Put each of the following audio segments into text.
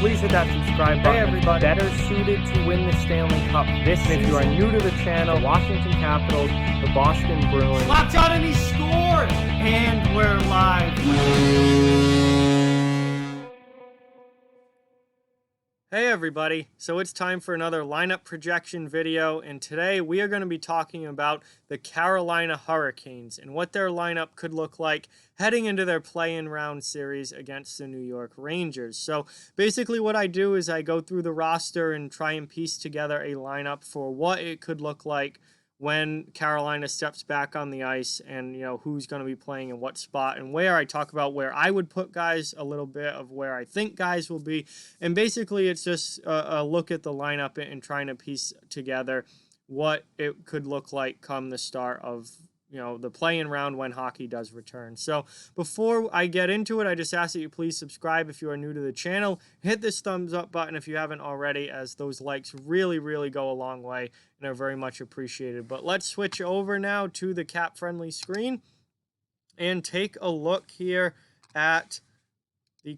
please hit that subscribe button. Hey everybody, better suited to win the Stanley Cup this season. If you are new to the channel, Washington Capitals, the Boston Bruins. Locked on and he scored! And we're live. Hey everybody, so it's time for another lineup projection video, and today we are going to be talking about the Carolina Hurricanes and what their lineup could look like heading into their play-in round series against the New York Rangers. So basically what I do is I go through the roster and try and piece together a lineup for what it could look like when Carolina steps back on the ice, and who's going to be playing in what spot and where. I talk about where I would put guys, a little bit of where I think guys will be, and basically it's just a look at the lineup and trying to piece together what it could look like come the start of the play-in round when hockey does return. So before I get into it, I just ask that you please subscribe if you are new to the channel. Hit this thumbs up button if you haven't already, as those likes really go a long way and are very much appreciated. But let's switch over now to the cap-friendly screen and take a look here at the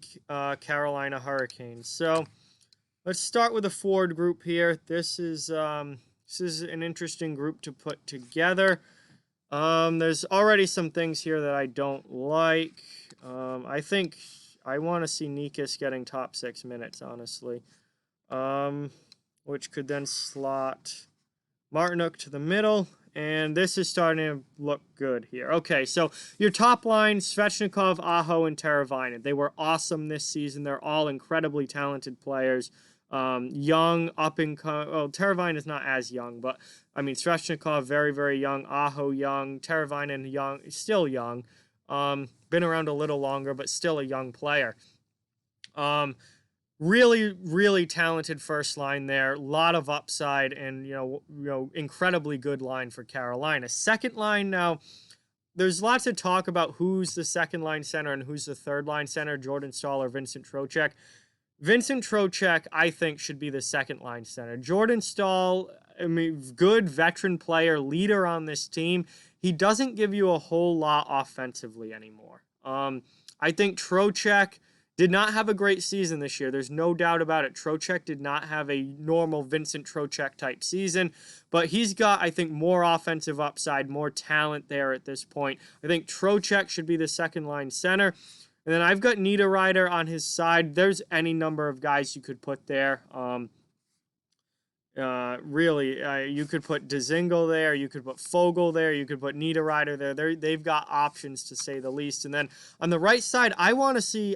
Carolina Hurricanes. So let's start with the forward group here. This is an interesting group to put together. There's already some things here that I don't like. I think I want to see Necas getting top 6 minutes, honestly. Which could then slot Martinook to the middle, and this is starting to look good here. Okay, so your top line, Svechnikov, Aho, and Teravainen. They were awesome this season. They're all incredibly talented players. Young, up and coming. Well, Teravainen is not as young, but I mean Svechnikov very young, Aho young, Teravainen young, still young. Been around a little longer, but still a young player. Really talented first line there. A lot of upside, and incredibly good line for Carolina. Second line now. There's lots of talk about who's the second line center and who's the third line center, Jordan Staal or Vincent Trocheck. Vincent Trocheck, I think, should be the second-line center. Jordan Staal, I mean, good veteran player, leader on this team. He doesn't give you a whole lot offensively anymore. I think Trocheck did not have a great season this year. There's no doubt about it. Trocheck did not have a normal Vincent Trocheck-type season, but he's got, I think, more offensive upside, more talent there at this point. I think Trocheck should be the second-line center. And then I've got Niederreiter on his side. There's any number of guys you could put there. You could put Dzingel there. You could put Foegele there. You could put Niederreiter there. They've got options, to say the least. And then on the right side, I don't want to see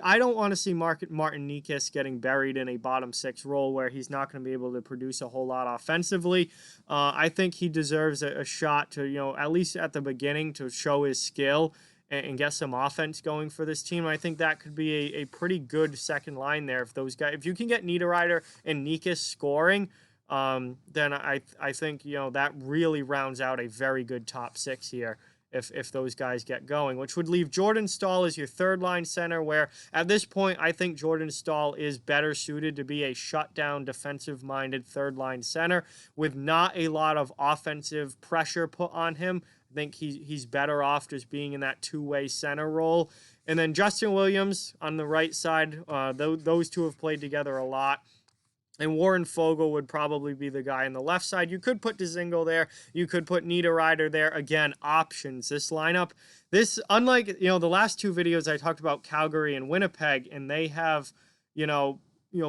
Martin Necas getting buried in a bottom 6 role where he's not going to be able to produce a whole lot offensively. I think he deserves a shot to, at least at the beginning, to show his skill and get some offense going for this team. I think that could be a pretty good second line there. If you can get Niederreiter and Necas scoring, then I think that really rounds out a very good top 6 here. If those guys get going, which would leave Jordan Staal as your third line center, where at this point I think Jordan Staal is better suited to be a shutdown, defensive-minded third line center with not a lot of offensive pressure put on him. I think he's better off just being in that two-way center role. And then Justin Williams on the right side, those two have played together a lot. And Warren Foegele would probably be the guy on the left side. You could put Dzingel there. You could put Niederreiter there. Again, options. This lineup, unlike, the last 2 videos I talked about Calgary and Winnipeg, and they have,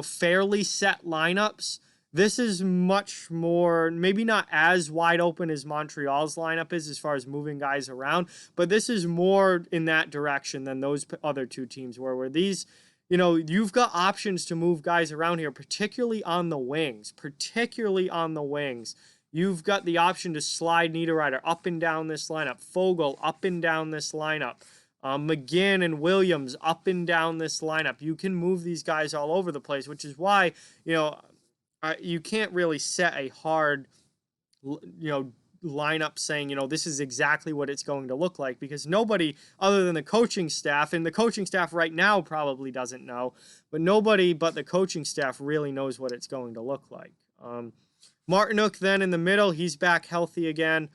fairly set lineups. This is much more, maybe not as wide open as Montreal's lineup is as far as moving guys around, but this is more in that direction than those other 2 teams where these, you've got options to move guys around here, particularly on the wings. You've got the option to slide Niederreiter up and down this lineup, Foegele up and down this lineup, McGinn and Williams up and down this lineup. You can move these guys all over the place, which is why, you can't really set a hard, lineup saying, this is exactly what it's going to look like, because nobody other than the coaching staff, and the coaching staff right now probably doesn't know, but nobody but the coaching staff really knows what it's going to look like. Martinook then in the middle, he's back healthy again,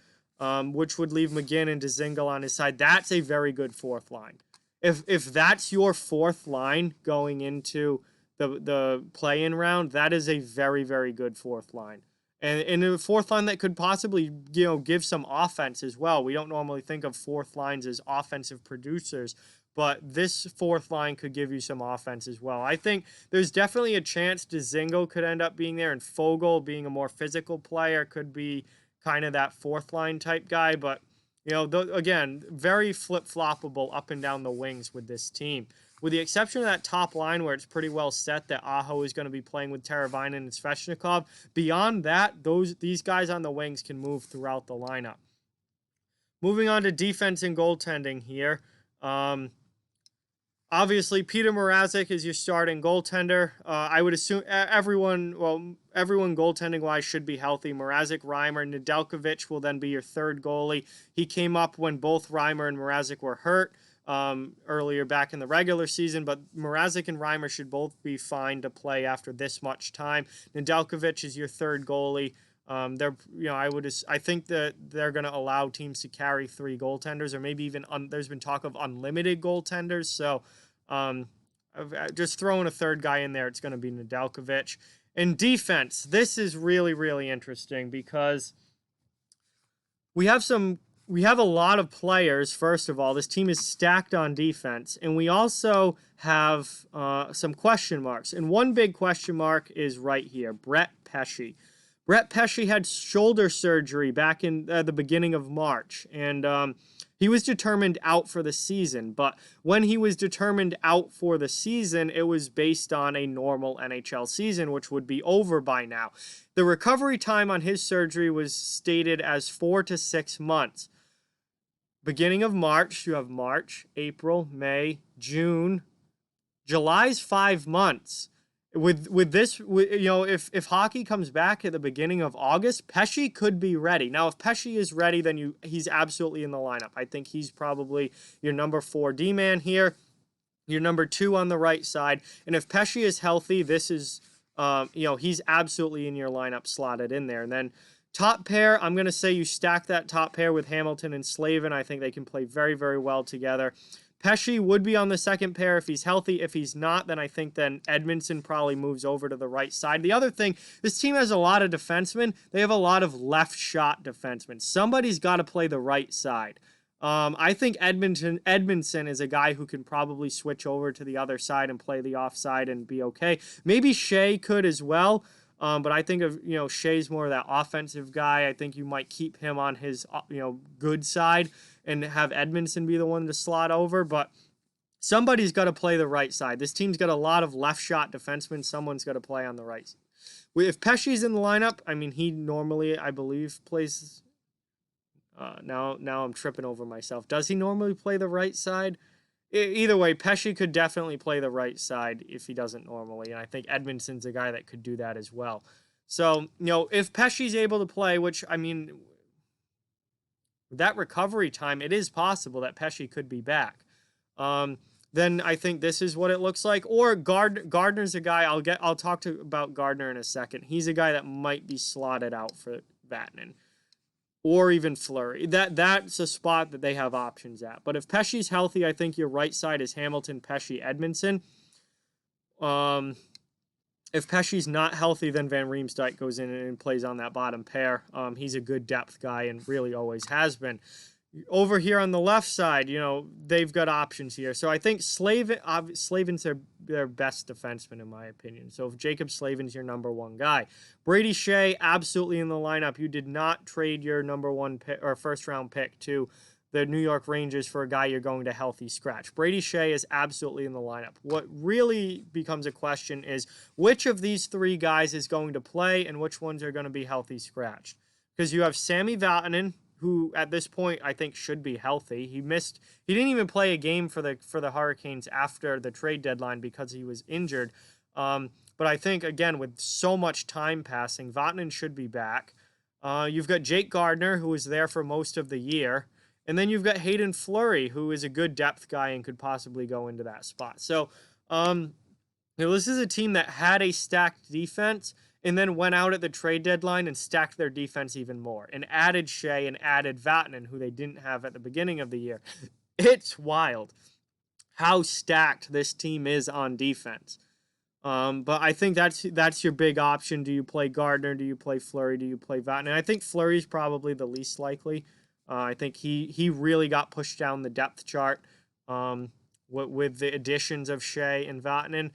which would leave McGinn and Dzingel on his side. That's a very good fourth line. If that's your fourth line going into the play-in round, that is a very, very good fourth line. And a fourth line that could possibly, give some offense as well. We don't normally think of fourth lines as offensive producers, but this fourth line could give you some offense as well. I think there's definitely a chance Dzingel could end up being there, and Foegele, being a more physical player, could be kind of that fourth line type guy. But, again, very flip-floppable up and down the wings with this team. With the exception of that top line where it's pretty well set that Aho is going to be playing with Teravainen and Svechnikov, beyond that, these guys on the wings can move throughout the lineup. Moving on to defense and goaltending here. Obviously, Peter Mrazek is your starting goaltender. I would assume everyone goaltending-wise should be healthy. Mrazek, Reimer, Nedeljkovic will then be your third goalie. He came up when both Reimer and Mrazek were hurt earlier back in the regular season, but Mrazek and Reimer should both be fine to play after this much time. Nedeljkovic is your third goalie. I think that they're going to allow teams to carry 3 goaltenders, or maybe even there's been talk of unlimited goaltenders. So, just throwing a third guy in there, it's going to be Nedeljkovic. In defense, this is really, really interesting because we have a lot of players. First of all, this team is stacked on defense, and we also have some question marks. And one big question mark is right here, Brett Pesce. Brett Pesce had shoulder surgery back in the beginning of March, and he was determined out for the season. But when he was determined out for the season, it was based on a normal NHL season, which would be over by now. The recovery time on his surgery was stated as 4 to 6 months. Beginning of March, you have March, April, May, June. July's 5 months. With this, if hockey comes back at the beginning of August, Pesce could be ready. Now, if Pesce is ready, then he's absolutely in the lineup. I think he's probably your number 4 D-man here, your number 2 on the right side. And if Pesce is healthy, this is, he's absolutely in your lineup, slotted in there. And then top pair, I'm going to say you stack that top pair with Hamilton and Slavin. I think they can play very, very well together. Pesce would be on the second pair if he's healthy. If he's not, then I think then Edmundson probably moves over to the right side. The other thing, this team has a lot of defensemen. They have a lot of left shot defensemen. Somebody's got to play the right side. I think Edmundson is a guy who can probably switch over to the other side and play the offside and be okay. Maybe Shea could as well. But I think of, Shea's more of that offensive guy. I think you might keep him on his, good side and have Edmundson be the one to slot over. But somebody's got to play the right side. This team's got a lot of left shot defensemen. Someone's got to play on the right. If Pesce's in the lineup, I mean, he normally, I believe, plays. Now I'm tripping over myself. Does he normally play the right side? Either way, Pesce could definitely play the right side if he doesn't normally, and I think Edmundson's a guy that could do that as well. So, if Pesce's able to play, which, I mean, with that recovery time, it is possible that Pesce could be back. Then I think this is what it looks like. Or Gardner's a guy, I'll talk about Gardner in a second. He's a guy that might be slotted out for Vatanen. Or even Fleury. That's a spot that they have options at. But if Pesce's healthy, I think your right side is Hamilton, Pesce, Edmundson. If Pesce's not healthy, then Van Riemsdyk goes in and plays on that bottom pair. He's a good depth guy and really always has been. Over here on the left side, they've got options here. So I think Slavin's their best defenseman, in my opinion. So if Jacob Slavin's your number 1 guy. Brady Shea, absolutely in the lineup. You did not trade your number 1 pick or first-round pick to the New York Rangers for a guy you're going to healthy scratch. Brady Shea is absolutely in the lineup. What really becomes a question is which of these 3 guys is going to play and which ones are going to be healthy scratched. Because you have Sami Vatanen, who at this point I think should be healthy. He didn't even play a game for the Hurricanes after the trade deadline because he was injured. But I think, again, with so much time passing, Vatanen should be back. You've got Jake Gardner, who was there for most of the year. And then you've got Hayden Fleury, who is a good depth guy and could possibly go into that spot. So, this is a team that had a stacked defense and then went out at the trade deadline and stacked their defense even more and added Shea and added Vatanen, who they didn't have at the beginning of the year. It's wild how stacked this team is on defense. But I think that's your big option. Do you play Gardner? Do you play Fleury? Do you play Vatanen? I think Fleury's probably the least likely. I think he really got pushed down the depth chart with the additions of Shea and Vatanen.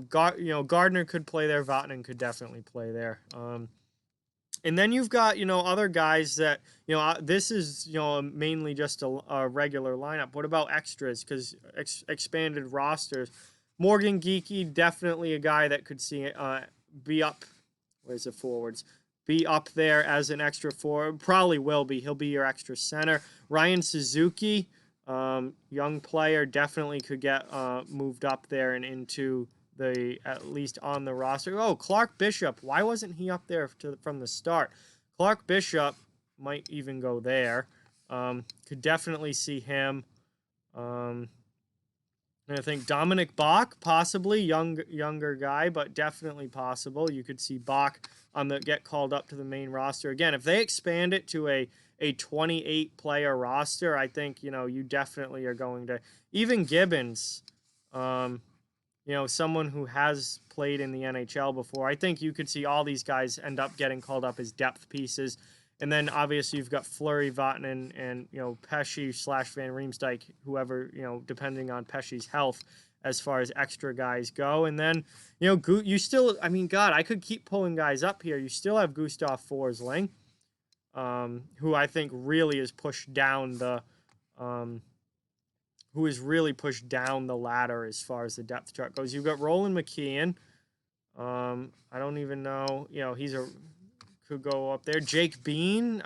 Gardner could play there. Vatanen could definitely play there. And then you've got, other guys that, this is, mainly just a regular lineup. What about extras? Because expanded rosters. Morgan Geekie, definitely a guy that could be up. Where's the forwards? Be up there as an extra forward. Probably will be. He'll be your extra center. Ryan Suzuki, young player, definitely could get moved up there and into at least on the roster. Oh, Clark Bishop. Why wasn't he up there from the start? Clark Bishop might even go there. Could definitely see him. And I think Dominic Bach, possibly younger guy, but definitely possible. You could see Bach get called up to the main roster again. If they expand it to a 28 player roster, I think you definitely are going to even Gibbons. Someone who has played in the NHL before. I think you could see all these guys end up getting called up as depth pieces. And then obviously you've got Fleury, Vatanen, and Pesce / Van Riemsdyk, whoever, depending on Pesce's health as far as extra guys go. And then, you still, God, I could keep pulling guys up here. You still have Gustav Forsling, who I think really is pushed down the ladder as far as the depth chart goes. You've got Roland McKeon. I don't even know. Could go up there. Jake Bean.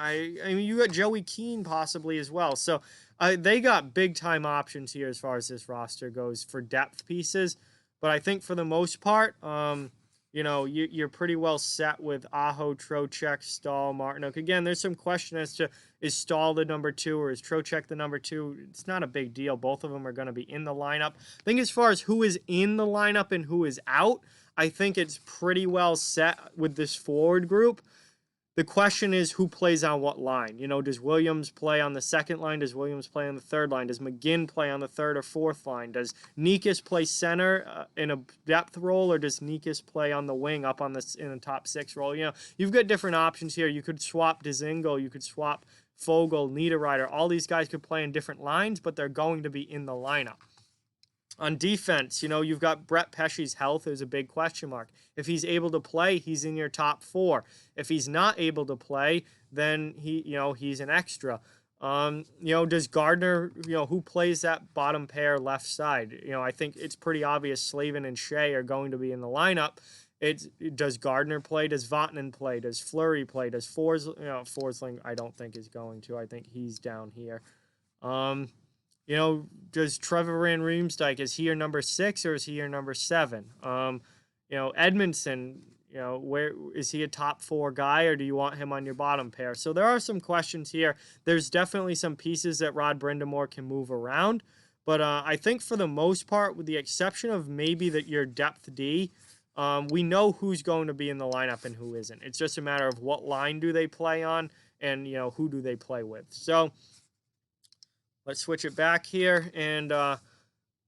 You got Joey Keane possibly as well. So they got big time options here as far as this roster goes for depth pieces. But I think for the most part, you're pretty well set with Aho, Trocheck, Stahl, Martinook. Again, there's some question as to, is Stahl the number 2 or is Trocheck the number 2? It's not a big deal. Both of them are going to be in the lineup. I think as far as who is in the lineup and who is out, I think it's pretty well set with this forward group. The question is who plays on what line. Does Williams play on the second line? Does Williams play on the third line? Does McGinn play on the third or fourth line? Does Nikas play center in a depth role, or does Nikas play on the wing up in the top 6 role? You've got different options here. You could swap Dzingel. You could swap Foegele, Niederreiter. All these guys could play in different lines, but they're going to be in the lineup. On defense, you've got Brett Pesce's health is a big question mark. If he's able to play, he's in your top 4. If he's not able to play, then he's an extra. Does Gardner, who plays that bottom pair left side? I think it's pretty obvious Slavin and Shea are going to be in the lineup. Does Gardner play? Does Vatanen play? Does Fleury play? Does Forsling, I don't think is going to. I think he's down here. Does Trevor Van Riemsdyk, is he your number 6 or is he your number 7? Edmondson, where is he a top 4 guy or do you want him on your bottom pair? So there are some questions here. There's definitely some pieces that Rod Brind'Amour can move around, but I think for the most part, with the exception of maybe your depth D, we know who's going to be in the lineup and who isn't. It's just a matter of what line do they play on and who do they play with. So let's switch it back here. And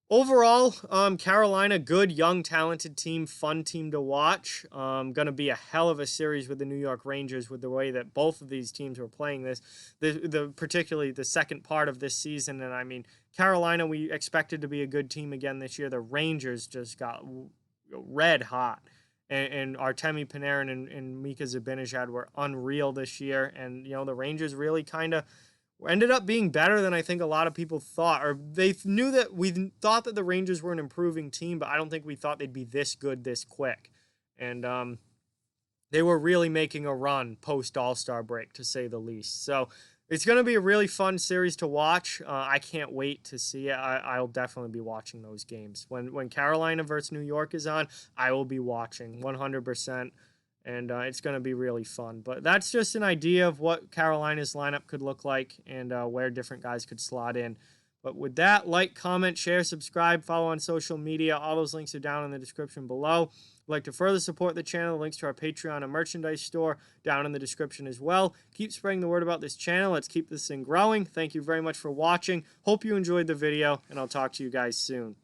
overall, Carolina, good, young, talented team, fun team to watch. Going to be a hell of a series with the New York Rangers with the way that both of these teams were playing this, particularly the second part of this season. And Carolina, we expected to be a good team again this year. The Rangers just got red hot. And Artemi Panarin and Mika Zibanejad were unreal this year. And, the Rangers really kind of ended up being better than I think a lot of people thought, or we thought that the Rangers were an improving team, but I don't think we thought they'd be this good this quick. And they were really making a run post All-Star break, to say the least. So it's going to be a really fun series to watch. I can't wait to see it. I'll definitely be watching those games. When Carolina versus New York is on, I will be watching 100%. And it's going to be really fun. But that's just an idea of what Carolina's lineup could look like and where different guys could slot in. But with that, like, comment, share, subscribe, follow on social media. All those links are down in the description below. If you'd like to further support the channel, links to our Patreon and merchandise store down in the description as well. Keep spreading the word about this channel. Let's keep this thing growing. Thank you very much for watching. Hope you enjoyed the video, and I'll talk to you guys soon.